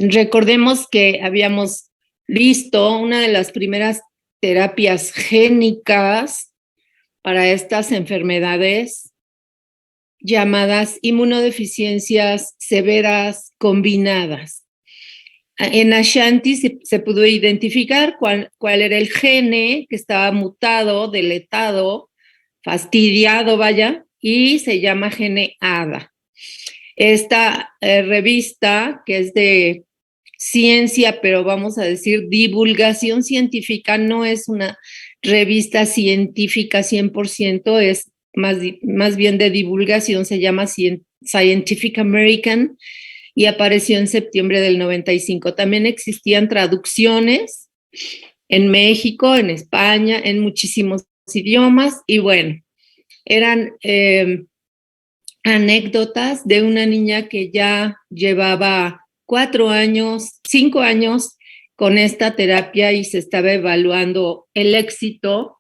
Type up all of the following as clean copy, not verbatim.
Recordemos que habíamos visto una de las primeras terapias génicas para estas enfermedades llamadas inmunodeficiencias severas combinadas. En Ashanti se pudo identificar cuál era el gene que estaba mutado, deletado, fastidiado, vaya, y se llama gene ADA. Esta revista, que es de ciencia, pero vamos a decir divulgación científica, no es una revista científica 100%, es más bien de divulgación, se llama Scientific American y apareció en septiembre del 95. También existían traducciones en México, en España, en muchísimos idiomas y bueno, eran anécdotas de una niña que ya llevaba 5 años con esta terapia y se estaba evaluando el éxito.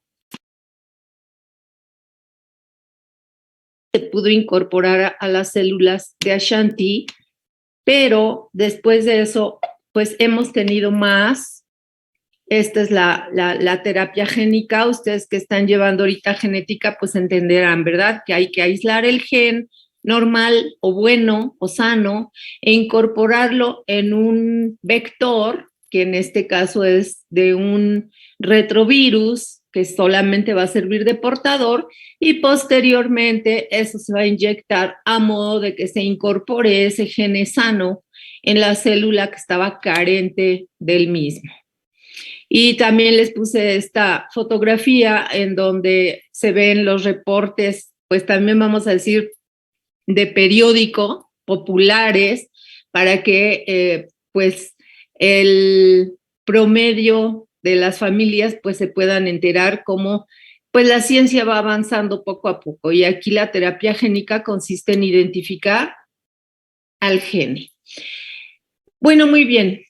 Se pudo incorporar a las células de Ashanti, pero después de eso, pues hemos tenido más. Esta es la terapia génica. Ustedes que están llevando ahorita genética, pues entenderán, ¿verdad? Que hay que aislar el gen normal o bueno o sano e incorporarlo en un vector, que en este caso es de un retrovirus, que solamente va a servir de portador, y posteriormente eso se va a inyectar a modo de que se incorpore ese gen sano en la célula que estaba carente del mismo. Y también les puse esta fotografía en donde se ven los reportes, pues también vamos a decir, de periódico populares, para que pues el promedio de las familias pues se puedan enterar cómo pues la ciencia va avanzando poco a poco. Y aquí la terapia génica consiste en identificar al gene. Bueno, muy bien.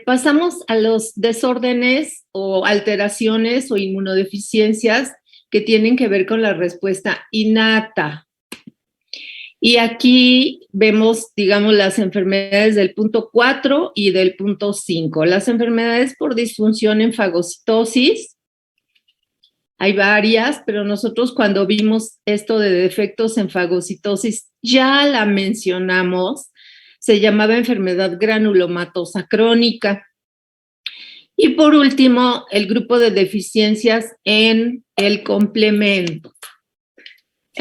Pasamos a los desórdenes o alteraciones o inmunodeficiencias que tienen que ver con la respuesta innata. Y aquí vemos, digamos, las enfermedades del punto 4 y del punto 5. Las enfermedades por disfunción en fagocitosis, hay varias, pero nosotros cuando vimos esto de defectos en fagocitosis ya la mencionamos. Se llamaba enfermedad granulomatosa crónica. Y por último, el grupo de deficiencias en el complemento.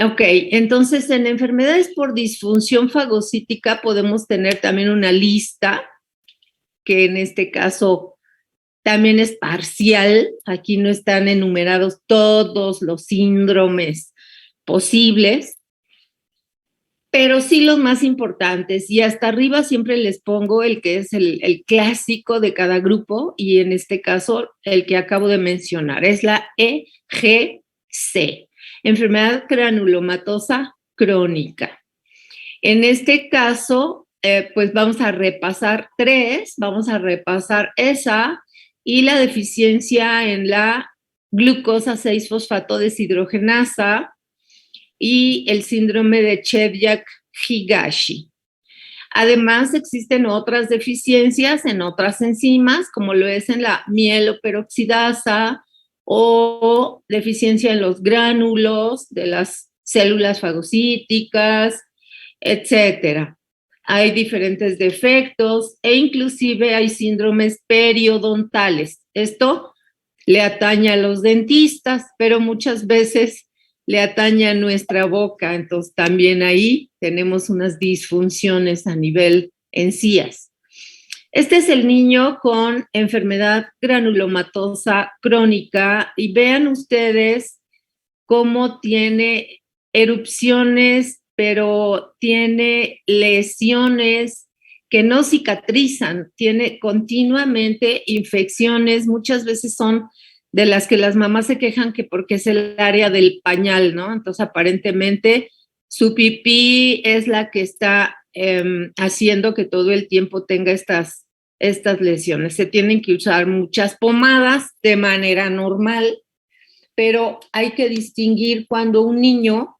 Ok, entonces en enfermedades por disfunción fagocítica podemos tener también una lista, que en este caso también es parcial. Aquí no están enumerados todos los síndromes posibles, pero sí los más importantes, y hasta arriba siempre les pongo el que es el clásico de cada grupo, y en este caso el que acabo de mencionar, es la EGC, enfermedad granulomatosa crónica. En este caso, pues vamos a repasar vamos a repasar esa y la deficiencia en la glucosa 6-fosfato deshidrogenasa, y el síndrome de Chebyak-Higashi. Además, existen otras deficiencias en otras enzimas, como lo es en la mieloperoxidasa o deficiencia en los gránulos de las células fagocíticas, etcétera. Hay diferentes defectos e inclusive hay síndromes periodontales. Esto le atañe a los dentistas, pero muchas veces le atañe a nuestra boca, entonces también ahí tenemos unas disfunciones a nivel encías. Este es el niño con enfermedad granulomatosa crónica y vean ustedes cómo tiene erupciones, pero tiene lesiones que no cicatrizan, tiene continuamente infecciones, muchas veces son de las que las mamás se quejan que porque es el área del pañal, ¿no? Entonces, aparentemente, su pipí es la que está haciendo que todo el tiempo tenga estas lesiones. Se tienen que usar muchas pomadas de manera normal, pero hay que distinguir cuando un niño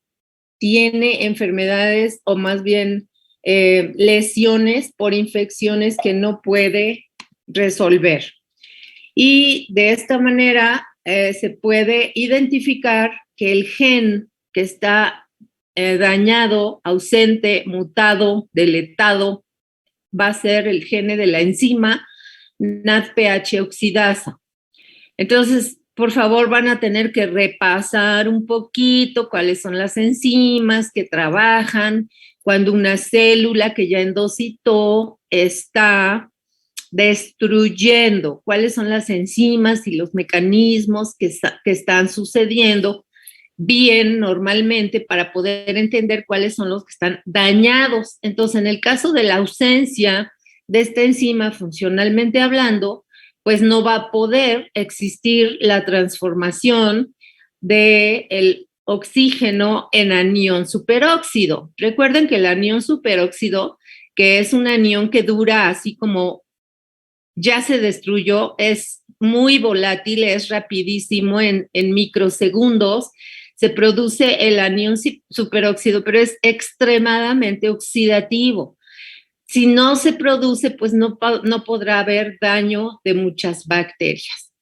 tiene enfermedades o más bien lesiones por infecciones que no puede resolver. Y de esta manera se puede identificar que el gen que está dañado, ausente, mutado, deletado, va a ser el gene de la enzima NADPH oxidasa. Entonces, por favor, van a tener que repasar un poquito cuáles son las enzimas que trabajan cuando una célula que ya endocitó está destruyendo, cuáles son las enzimas y los mecanismos que están sucediendo bien normalmente para poder entender cuáles son los que están dañados. Entonces, en el caso de la ausencia de esta enzima, funcionalmente hablando, pues no va a poder existir la transformación del oxígeno en anión superóxido. Recuerden que el anión superóxido, que es un anión que dura así como ya se destruyó, es muy volátil, es rapidísimo en microsegundos, se produce el anión superóxido, pero es extremadamente oxidativo. Si no se produce, pues no podrá haber daño de muchas bacterias.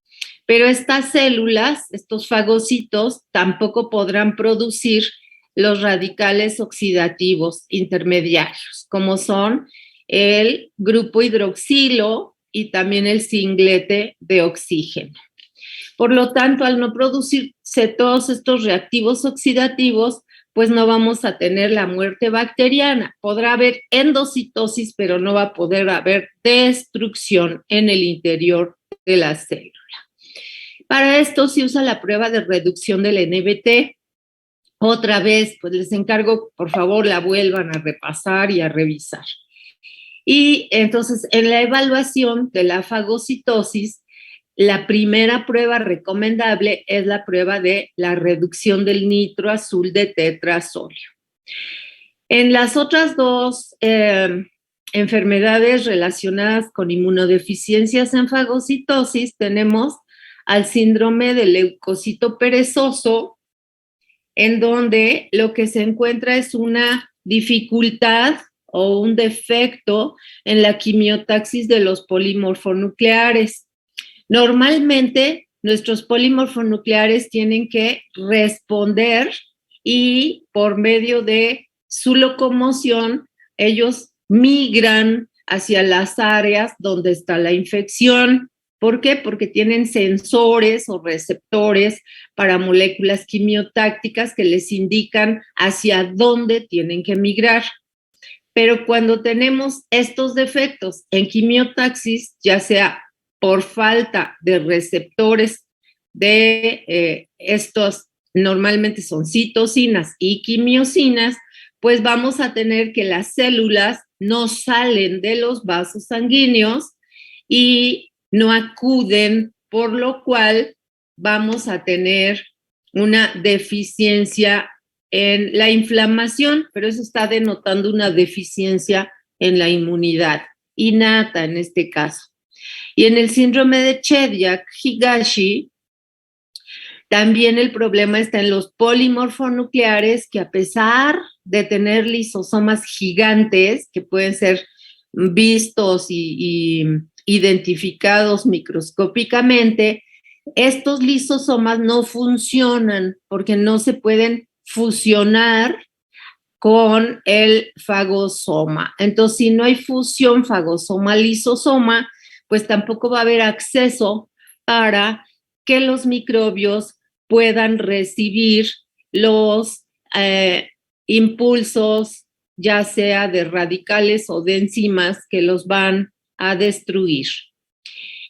Pero estas células, estos fagocitos, tampoco podrán producir los radicales oxidativos intermediarios, como son el grupo hidroxilo y también el singlete de oxígeno. Por lo tanto, al no producirse todos estos reactivos oxidativos, pues no vamos a tener la muerte bacteriana. Podrá haber endocitosis, pero no va a poder haber destrucción en el interior de la célula. Para esto se usa la prueba de reducción del NBT. Otra vez, pues les encargo, por favor, la vuelvan a repasar y a revisar. Y entonces, en la evaluación de la fagocitosis, la primera prueba recomendable es la prueba de la reducción del nitroazul de tetrasodio. En las otras dos enfermedades relacionadas con inmunodeficiencias en fagocitosis, tenemos al síndrome del leucocito perezoso, en donde lo que se encuentra es una dificultad o un defecto en la quimiotaxis de los polimorfonucleares. Normalmente, nuestros polimorfonucleares tienen que responder y por medio de su locomoción, ellos migran hacia las áreas donde está la infección. ¿Por qué? Porque tienen sensores o receptores para moléculas quimiotácticas que les indican hacia dónde tienen que migrar. Pero cuando tenemos estos defectos en quimiotaxis, ya sea por falta de receptores de estos, normalmente son citocinas y quimiosinas, pues vamos a tener que las células no salen de los vasos sanguíneos y no acuden, por lo cual vamos a tener una deficiencia en la inflamación, pero eso está denotando una deficiencia en la inmunidad innata en este caso. Y en el síndrome de Chediak-Higashi, también el problema está en los polimorfonucleares que, a pesar de tener lisosomas gigantes que pueden ser vistos y identificados microscópicamente, estos lisosomas no funcionan porque no se pueden fusionar con el fagosoma. Entonces, si no hay fusión fagosoma-lisosoma, pues tampoco va a haber acceso para que los microbios puedan recibir los impulsos, ya sea de radicales o de enzimas que los van a destruir.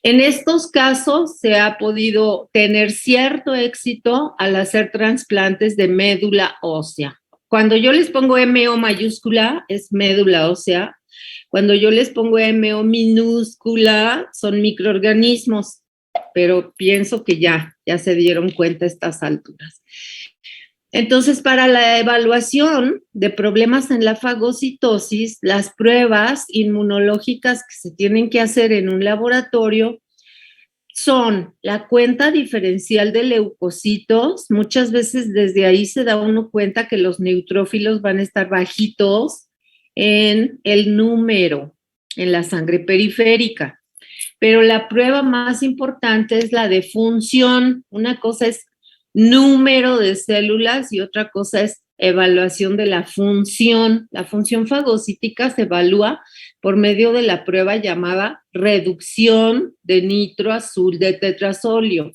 En estos casos se ha podido tener cierto éxito al hacer trasplantes de médula ósea. Cuando yo les pongo MO mayúscula, es médula ósea. Cuando yo les pongo MO minúscula, son microorganismos, pero pienso que ya se dieron cuenta a estas alturas. Entonces, para la evaluación de problemas en la fagocitosis, las pruebas inmunológicas que se tienen que hacer en un laboratorio son la cuenta diferencial de leucocitos. Muchas veces desde ahí se da uno cuenta que los neutrófilos van a estar bajitos en el número, en la sangre periférica. Pero la prueba más importante es la de función. Una cosa es número de células y otra cosa es evaluación de la función. La función fagocítica se evalúa por medio de la prueba llamada reducción de nitroazul de tetrasolio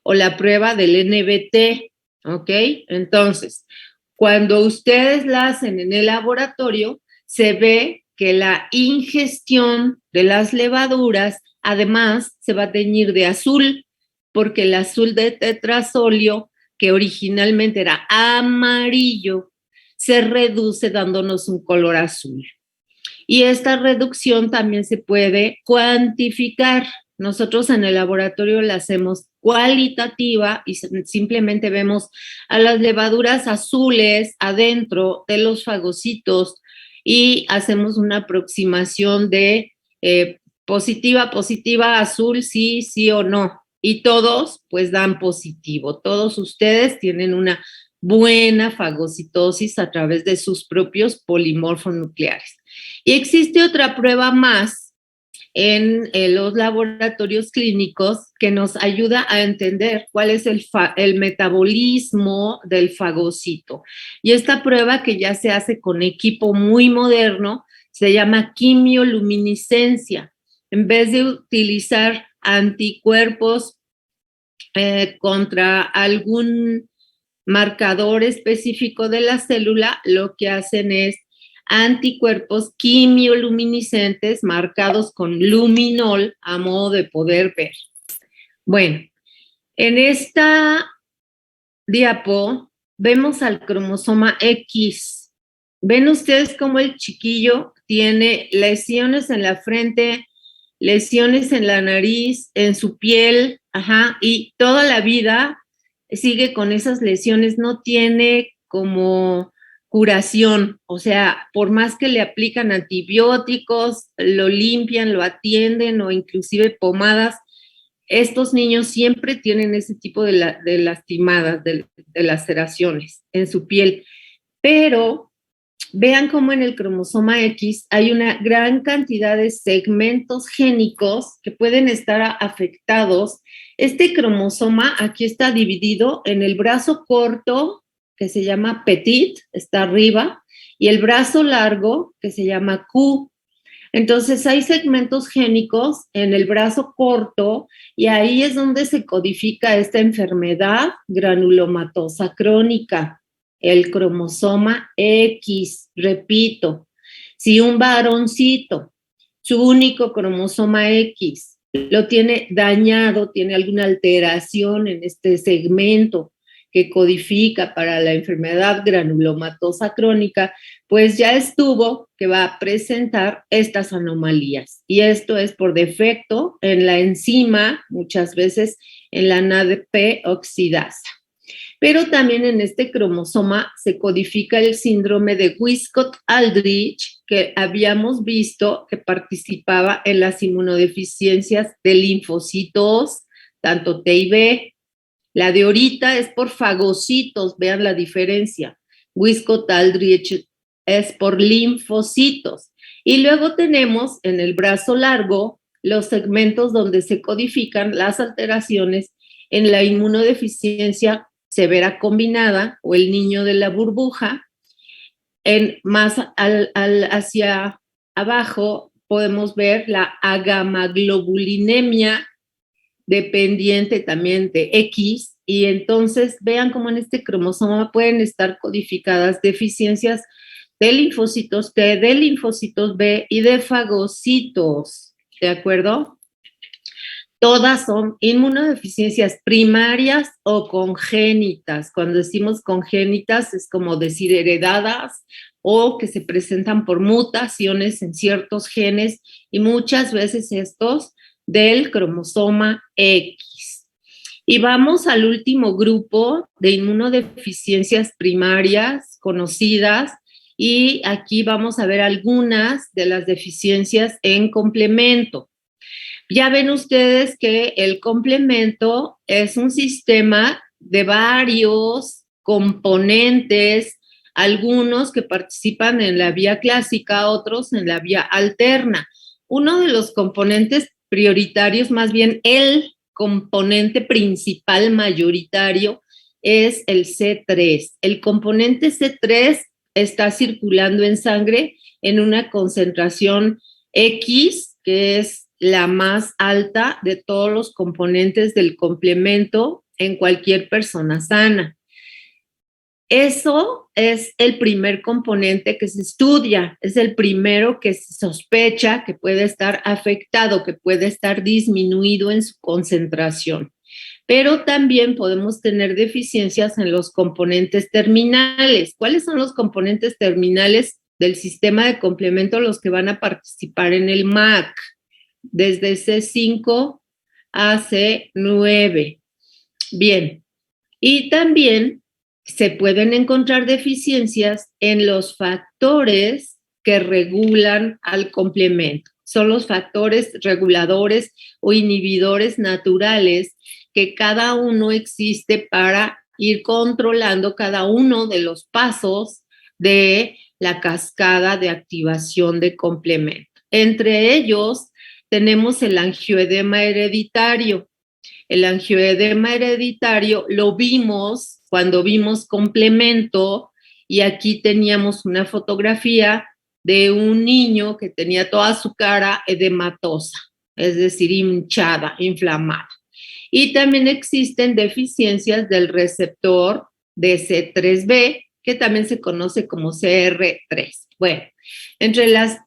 o la prueba del NBT, ¿ok? Entonces, cuando ustedes la hacen en el laboratorio, se ve que la ingestión de las levaduras además se va a teñir de azul, porque el azul de tetrasolio, que originalmente era amarillo, se reduce dándonos un color azul. Y esta reducción también se puede cuantificar. Nosotros en el laboratorio la hacemos cualitativa y simplemente vemos a las levaduras azules adentro de los fagocitos y hacemos una aproximación de positiva, positiva, azul, sí, sí o no. Y todos pues dan positivo. Todos ustedes tienen una buena fagocitosis a través de sus propios polimorfos nucleares. Y existe otra prueba más en los laboratorios clínicos que nos ayuda a entender cuál es el metabolismo del fagocito. Y esta prueba, que ya se hace con equipo muy moderno, se llama quimioluminiscencia. En vez de utilizar anticuerpos contra algún marcador específico de la célula, lo que hacen es anticuerpos quimioluminiscentes marcados con luminol a modo de poder ver. Bueno, en esta diapo vemos al cromosoma X. Ven ustedes cómo el chiquillo tiene lesiones en la frente, lesiones en la nariz, en su piel, y toda la vida sigue con esas lesiones, no tiene como curación, o sea, por más que le aplican antibióticos, lo limpian, lo atienden o inclusive pomadas, estos niños siempre tienen ese tipo de lastimadas, de laceraciones en su piel. Pero vean cómo en el cromosoma X hay una gran cantidad de segmentos génicos que pueden estar afectados. Este cromosoma aquí está dividido en el brazo corto, que se llama petit, está arriba, y el brazo largo, que se llama Q. Entonces hay segmentos génicos en el brazo corto y ahí es donde se codifica esta enfermedad granulomatosa crónica, el cromosoma X. Repito, si un varoncito, su único cromosoma X, lo tiene dañado, tiene alguna alteración en este segmento que codifica para la enfermedad granulomatosa crónica, pues ya estuvo que va a presentar estas anomalías. Y esto es por defecto en la enzima, muchas veces en la NADP oxidasa. Pero también en este cromosoma se codifica el síndrome de Wiskott-Aldrich, que habíamos visto que participaba en las inmunodeficiencias de linfocitos, tanto T y B. La de ahorita es por fagocitos, vean la diferencia. Wiskott-Aldrich es por linfocitos. Y luego tenemos en el brazo largo los segmentos donde se codifican las alteraciones en la inmunodeficiencia severa combinada o el niño de la burbuja. Más hacia abajo podemos ver la agamaglobulinemia dependiente también de X, y entonces vean cómo en este cromosoma pueden estar codificadas deficiencias de linfocitos T, de linfocitos B y de fagocitos, ¿de acuerdo? Todas son inmunodeficiencias primarias o congénitas. Cuando decimos congénitas es como decir heredadas o que se presentan por mutaciones en ciertos genes y muchas veces estos del cromosoma X. Y vamos al último grupo de inmunodeficiencias primarias conocidas y aquí vamos a ver algunas de las deficiencias en complemento. Ya ven ustedes que el complemento es un sistema de varios componentes algunos que participan en la vía clásica, otros en la vía alterna. Uno de los componentes prioritarios, más bien el componente principal mayoritario, es el C3. El componente C3 está circulando en sangre en una concentración X, que es la más alta de todos los componentes del complemento en cualquier persona sana. Eso es el primer componente que se estudia, es el primero que se sospecha que puede estar afectado, que puede estar disminuido en su concentración. Pero también podemos tener deficiencias en los componentes terminales. ¿Cuáles son los componentes terminales del sistema de complemento, los que van a participar en el MAC? Desde C5 a C9. Bien, y también se pueden encontrar deficiencias en los factores que regulan al complemento. Son los factores reguladores o inhibidores naturales que cada uno existe para ir controlando cada uno de los pasos de la cascada de activación de complemento. Entre ellos tenemos el angioedema hereditario. El angioedema hereditario lo vimos cuando vimos complemento, y aquí teníamos una fotografía de un niño que tenía toda su cara edematosa, es decir, hinchada, inflamada. Y también existen deficiencias del receptor de C3b, que también se conoce como CR3. Bueno, entre las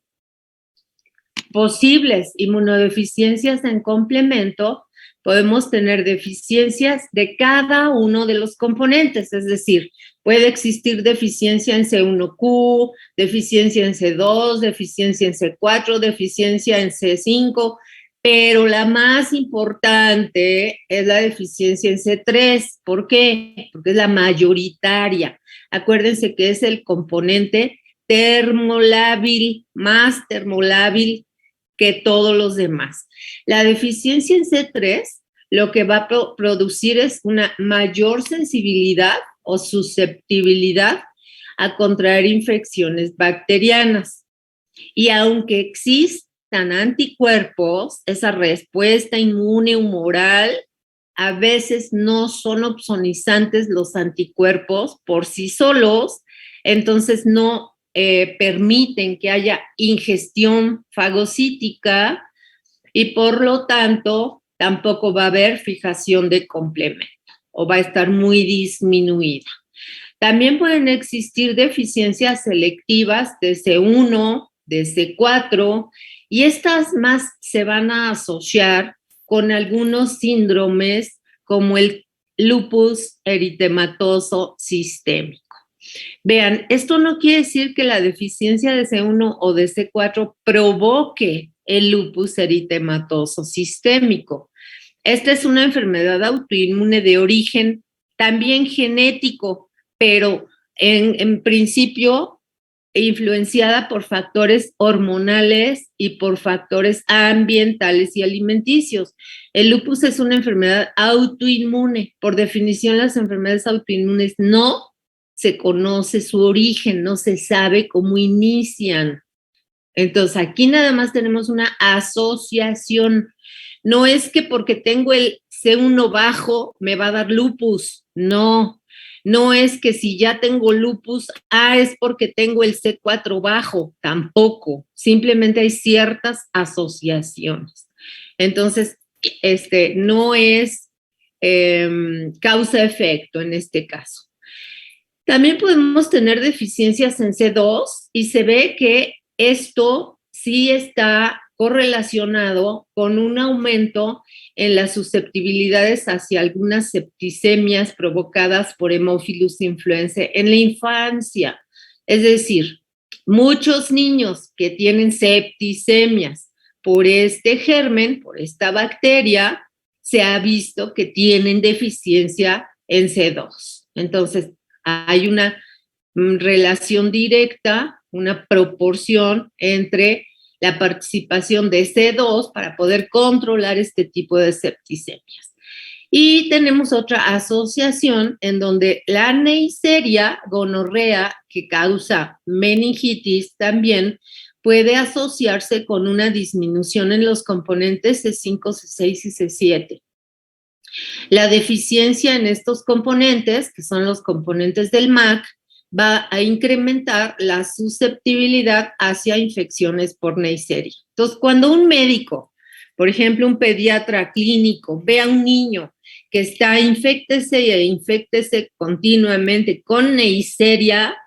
posibles inmunodeficiencias en complemento, podemos tener deficiencias de cada uno de los componentes, es decir, puede existir deficiencia en C1Q, deficiencia en C2, deficiencia en C4, deficiencia en C5, pero la más importante es la deficiencia en C3. ¿Por qué? Porque es la mayoritaria. Acuérdense que es el componente termolábil, más termolábil que todos los demás. La deficiencia en C3 lo que va a producir es una mayor sensibilidad o susceptibilidad a contraer infecciones bacterianas. Y aunque existan anticuerpos, esa respuesta inmune humoral, a veces no son opsonizantes los anticuerpos por sí solos, entonces no permiten que haya ingestión fagocítica y por lo tanto tampoco va a haber fijación de complemento o va a estar muy disminuida. También pueden existir deficiencias selectivas de C1, de C4, y estas más se van a asociar con algunos síndromes como el lupus eritematoso sistémico. Vean, esto no quiere decir que la deficiencia de C1 o de C4 provoque el lupus eritematoso sistémico. Esta es una enfermedad autoinmune de origen también genético, pero en principio influenciada por factores hormonales y por factores ambientales y alimenticios. El lupus es una enfermedad autoinmune. Por definición, las enfermedades autoinmunes no se conoce su origen, no se sabe cómo inician. Entonces, aquí nada más tenemos una asociación. No es que porque tengo el C1 bajo me va a dar lupus, no. No es que si ya tengo lupus, es porque tengo el C4 bajo, tampoco. Simplemente hay ciertas asociaciones. Entonces, no es causa-efecto en este caso. También podemos tener deficiencias en C2 y se ve que esto sí está correlacionado con un aumento en las susceptibilidades hacia algunas septicemias provocadas por Haemophilus influenzae en la infancia. Es decir, muchos niños que tienen septicemias por este germen, por esta bacteria, se ha visto que tienen deficiencia en C2. Entonces, hay una relación directa, una proporción entre la participación de C2 para poder controlar este tipo de septicemias. Y tenemos otra asociación en donde la Neisseria gonorrea, que causa meningitis, también puede asociarse con una disminución en los componentes C5, C6 y C7. La deficiencia en estos componentes, que son los componentes del MAC, va a incrementar la susceptibilidad hacia infecciones por Neisseria. Entonces, cuando un médico, por ejemplo, un pediatra clínico, ve a un niño que está inféctese continuamente con Neisseria,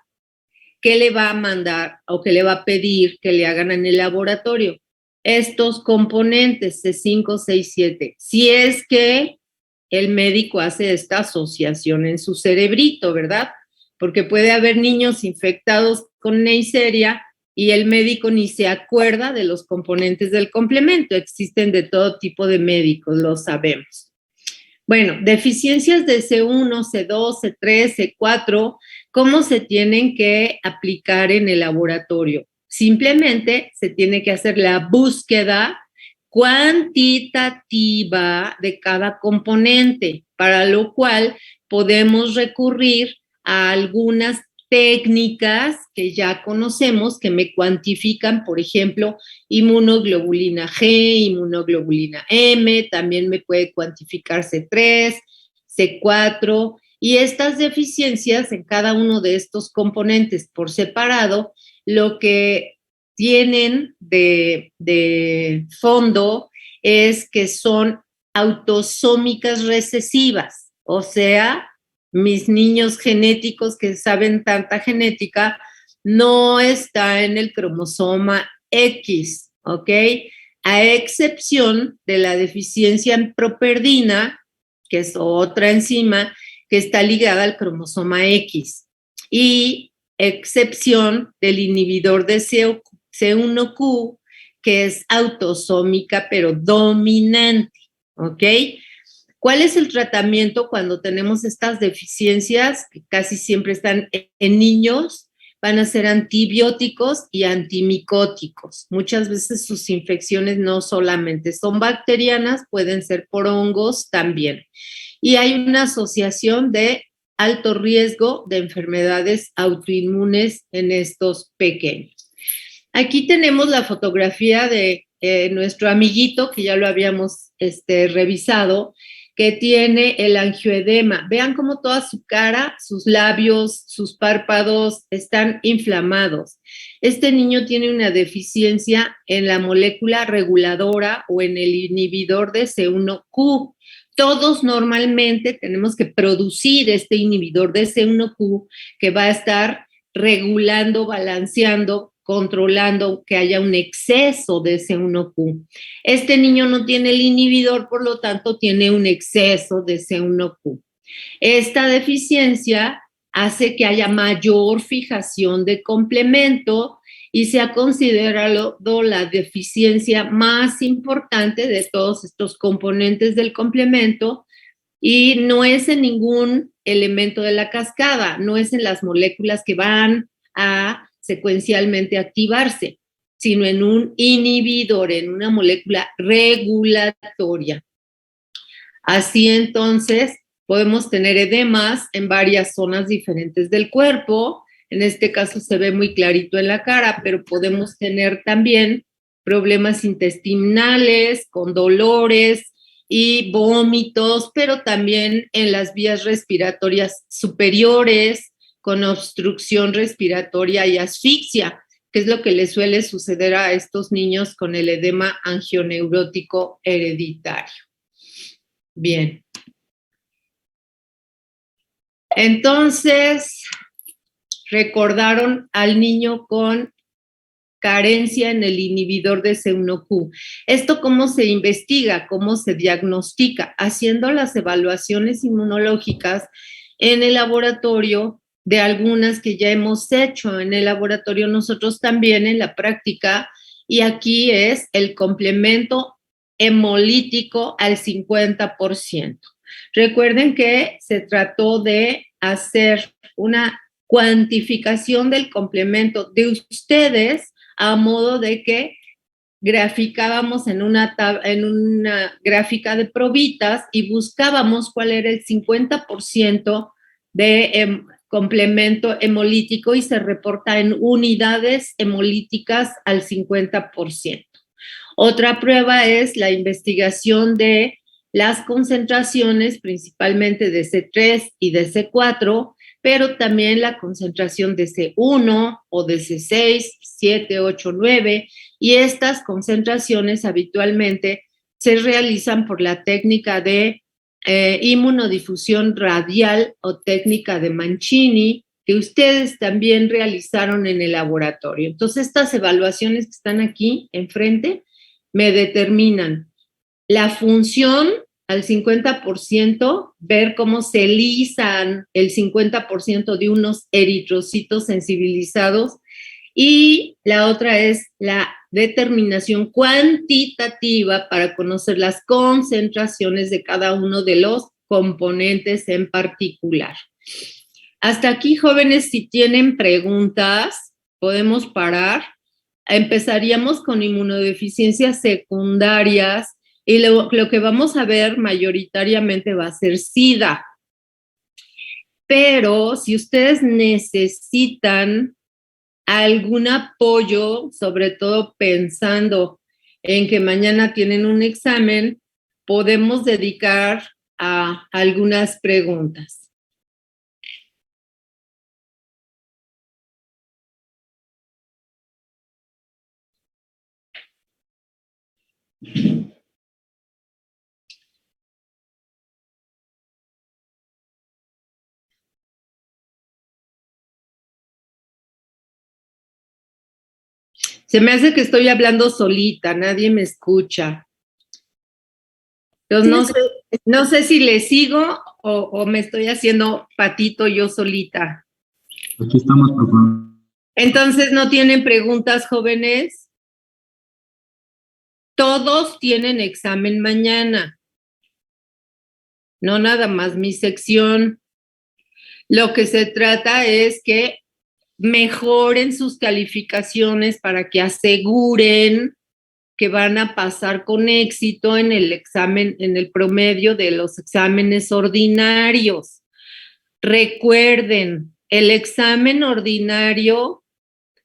¿qué le va a mandar o qué le va a pedir que le hagan en el laboratorio? Estos componentes C5, 6, 7. Si es que el médico hace esta asociación en su cerebrito, ¿verdad? Porque puede haber niños infectados con Neisseria y el médico ni se acuerda de los componentes del complemento. Existen de todo tipo de médicos, lo sabemos. Bueno, deficiencias de C1, C2, C3, C4, ¿cómo se tienen que aplicar en el laboratorio? Simplemente se tiene que hacer la búsqueda cuantitativa de cada componente, para lo cual podemos recurrir a algunas técnicas que ya conocemos que me cuantifican, por ejemplo, inmunoglobulina G, inmunoglobulina M, también me puede cuantificar C3, C4, y estas deficiencias en cada uno de estos componentes por separado, lo que tienen de fondo es que son autosómicas recesivas, o sea, mis niños genéticos que saben tanta genética, no está en el cromosoma X, ¿ok? A excepción de la deficiencia en properdina, que es otra enzima que está ligada al cromosoma X, y excepción del inhibidor de C1Q, que es autosómica pero dominante, ¿ok? ¿Cuál es el tratamiento cuando tenemos estas deficiencias que casi siempre están en niños? Van a ser antibióticos y antimicóticos. Muchas veces sus infecciones no solamente son bacterianas, pueden ser por hongos también. Y hay una asociación de alto riesgo de enfermedades autoinmunes en estos pequeños. Aquí tenemos la fotografía de nuestro amiguito, que ya lo habíamos revisado, que tiene el angioedema. Vean cómo toda su cara, sus labios, sus párpados están inflamados. Este niño tiene una deficiencia en la molécula reguladora o en el inhibidor de C1Q. Todos normalmente tenemos que producir este inhibidor de C1Q que va a estar regulando, balanceando, controlando que haya un exceso de C1Q. Este niño no tiene el inhibidor, por lo tanto, tiene un exceso de C1Q. Esta deficiencia hace que haya mayor fijación de complemento y se ha considerado la deficiencia más importante de todos estos componentes del complemento y no es en ningún elemento de la cascada, no es en las moléculas que van a secuencialmente activarse, sino en un inhibidor, en una molécula regulatoria. Así entonces podemos tener edemas en varias zonas diferentes del cuerpo. En este caso se ve muy clarito en la cara, pero podemos tener también problemas intestinales con dolores y vómitos, pero también en las vías respiratorias superiores con obstrucción respiratoria y asfixia, que es lo que le suele suceder a estos niños con el edema angioneurótico hereditario. Bien. Entonces, recordaron al niño con carencia en el inhibidor de C1Q. ¿Esto cómo se investiga? ¿Cómo se diagnostica? Haciendo las evaluaciones inmunológicas en el laboratorio de algunas que ya hemos hecho en el laboratorio nosotros también en la práctica, y aquí es el complemento hemolítico al 50%. Recuerden que se trató de hacer una cuantificación del complemento de ustedes a modo de que graficábamos en una gráfica de probitas y buscábamos cuál era el 50% de complemento hemolítico y se reporta en unidades hemolíticas al 50%. Otra prueba es la investigación de las concentraciones, principalmente de C3 y de C4, pero también la concentración de C1 o de C6, 7, 8, 9, y estas concentraciones habitualmente se realizan por la técnica de inmunodifusión radial o técnica de Mancini, que ustedes también realizaron en el laboratorio. Entonces, estas evaluaciones que están aquí enfrente me determinan la función al 50%, ver cómo se lisan el 50% de unos eritrocitos sensibilizados, y la otra es la determinación cuantitativa para conocer las concentraciones de cada uno de los componentes en particular. Hasta aquí, jóvenes, si tienen preguntas, podemos parar. Empezaríamos con inmunodeficiencias secundarias y lo que vamos a ver mayoritariamente va a ser SIDA. Pero si ustedes necesitan algún apoyo, sobre todo pensando en que mañana tienen un examen, podemos dedicar a algunas preguntas. Se me hace que estoy hablando solita, nadie me escucha. Entonces, no sé si le sigo o me estoy haciendo patito yo solita. Aquí estamos, por favor. Entonces, ¿no tienen preguntas, jóvenes? Todos tienen examen mañana. No nada más mi sección. Lo que se trata es que mejoren sus calificaciones para que aseguren que van a pasar con éxito en el examen, en el promedio de los exámenes ordinarios. Recuerden, el examen ordinario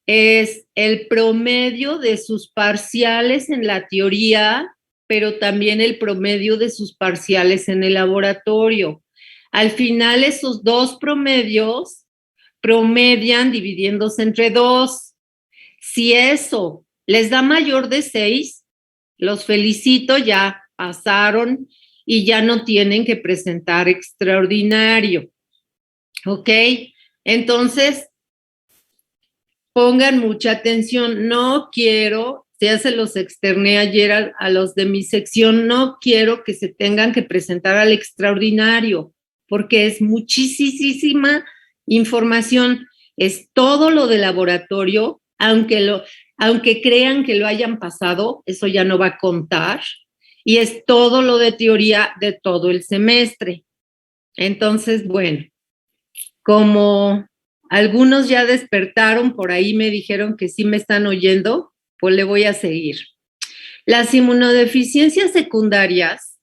es el promedio de sus parciales en la teoría, pero también el promedio de sus parciales en el laboratorio. Al final, esos dos promedios promedian dividiéndose entre 2. Si eso les da mayor de 6, los felicito, ya pasaron y ya no tienen que presentar extraordinario. ¿Ok? Entonces, pongan mucha atención. No quiero, ya se los externé ayer a los de mi sección, no quiero que se tengan que presentar al extraordinario, porque es muchísima información. Es todo lo de laboratorio, aunque crean que lo hayan pasado, eso ya no va a contar. Y es todo lo de teoría de todo el semestre. Entonces, bueno, como algunos ya despertaron, por ahí me dijeron que sí me están oyendo, pues le voy a seguir. Las inmunodeficiencias secundarias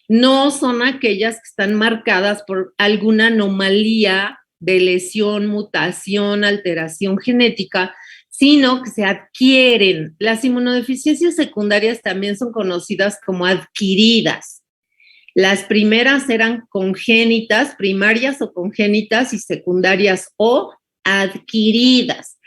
no son aquellas que están marcadas por alguna anomalía de lesión, mutación, alteración genética, sino que se adquieren. Las inmunodeficiencias secundarias también son conocidas como adquiridas. Las primeras eran congénitas, primarias o congénitas, y secundarias o adquiridas.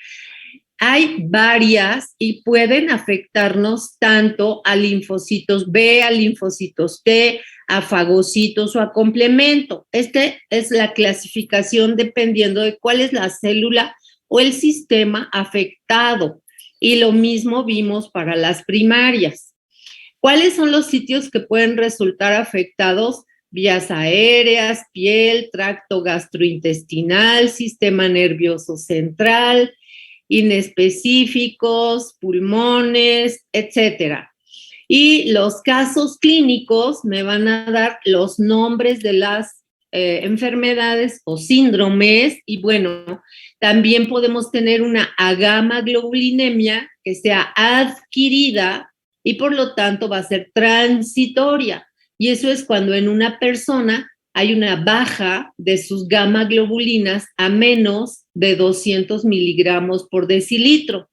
Hay varias y pueden afectarnos tanto a linfocitos B, a linfocitos T, a fagocitos o a complemento. Esta es la clasificación dependiendo de cuál es la célula o el sistema afectado. Y lo mismo vimos para las primarias. ¿Cuáles son los sitios que pueden resultar afectados? Vías aéreas, piel, tracto gastrointestinal, sistema nervioso central, inespecíficos, pulmones, etcétera. Y los casos clínicos me van a dar los nombres de las enfermedades o síndromes, y bueno, también podemos tener una agamaglobulinemia que sea adquirida y por lo tanto va a ser transitoria. Y eso es cuando en una persona hay una baja de sus gamma globulinas a menos de 200 miligramos por decilitro.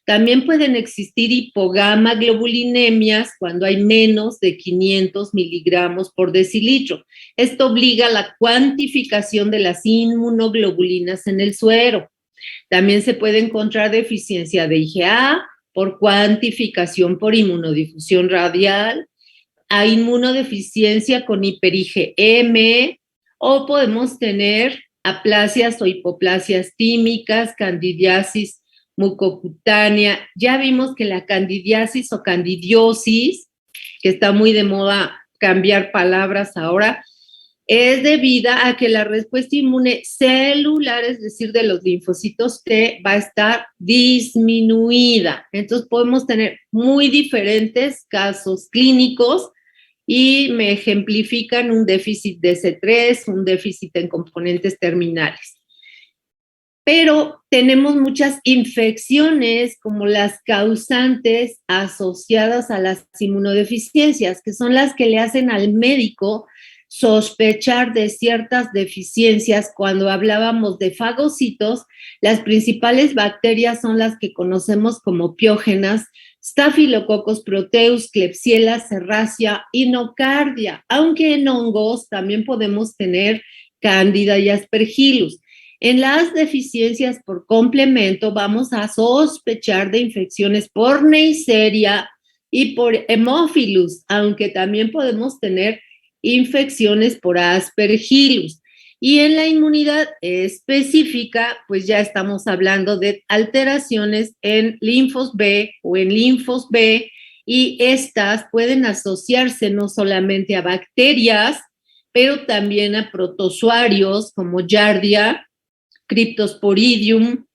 También pueden existir hipogama globulinemias cuando hay menos de 500 miligramos por decilitro. Esto obliga a la cuantificación de las inmunoglobulinas en el suero. También se puede encontrar deficiencia de IgA por cuantificación por inmunodifusión radial, a inmunodeficiencia con hiper-IgM, o podemos tener aplasias o hipoplasias tímicas, candidiasis mucocutánea. Ya vimos que la candidiasis o candidiosis, que está muy de moda cambiar palabras ahora, es debida a que la respuesta inmune celular, es decir, de los linfocitos T, va a estar disminuida. Entonces podemos tener muy diferentes casos clínicos y me ejemplifican un déficit de C3, un déficit en componentes terminales. Pero tenemos muchas infecciones como las causantes asociadas a las inmunodeficiencias, que son las que le hacen al médico sospechar de ciertas deficiencias. Cuando hablábamos de fagocitos, las principales bacterias son las que conocemos como piógenas: Staphylococcus proteus, Klebsiella, Serratia y Nocardia, aunque en hongos también podemos tener Candida y Aspergillus. En las deficiencias por complemento vamos a sospechar de infecciones por Neisseria y por Haemophilus, aunque también podemos tener infecciones por Aspergillus. Y en la inmunidad específica, pues ya estamos hablando de alteraciones en linfos B o en linfos B, y estas pueden asociarse no solamente a bacterias, pero también a protozoarios como Giardia, Cryptosporidium,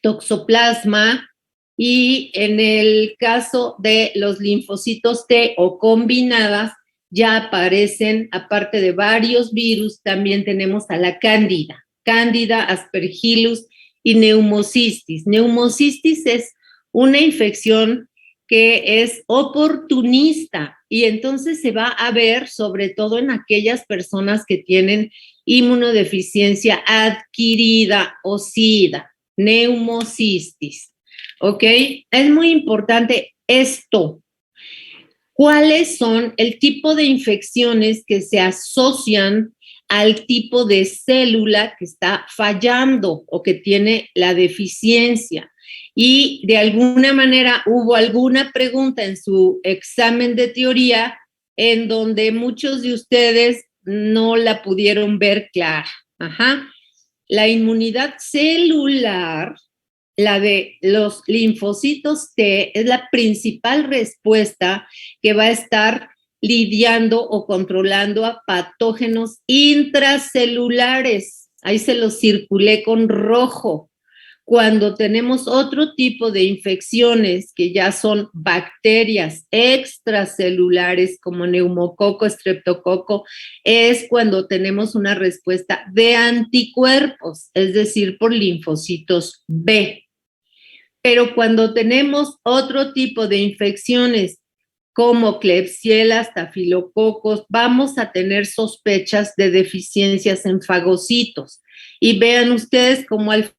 Toxoplasma, y en el caso de los linfocitos T o combinadas, ya aparecen, aparte de varios virus, también tenemos a la Cándida, Cándida, Aspergillus y Neumocistis. Neumocistis es una infección que es oportunista y entonces se va a ver sobre todo en aquellas personas que tienen inmunodeficiencia adquirida o SIDA, neumocistis. ¿Ok? Es muy importante esto. ¿Cuáles son el tipo de infecciones que se asocian al tipo de célula que está fallando o que tiene la deficiencia? Y de alguna manera hubo alguna pregunta en su examen de teoría en donde muchos de ustedes no la pudieron ver clara. Ajá. La inmunidad celular, la de los linfocitos T, es la principal respuesta que va a estar lidiando o controlando a patógenos intracelulares. Ahí se los circulé con rojo. Cuando tenemos otro tipo de infecciones que ya son bacterias extracelulares como neumococo, estreptococo, es cuando tenemos una respuesta de anticuerpos, es decir, por linfocitos B. Pero cuando tenemos otro tipo de infecciones como Klebsiella, estafilococos, vamos a tener sospechas de deficiencias en fagocitos. Y vean ustedes cómo al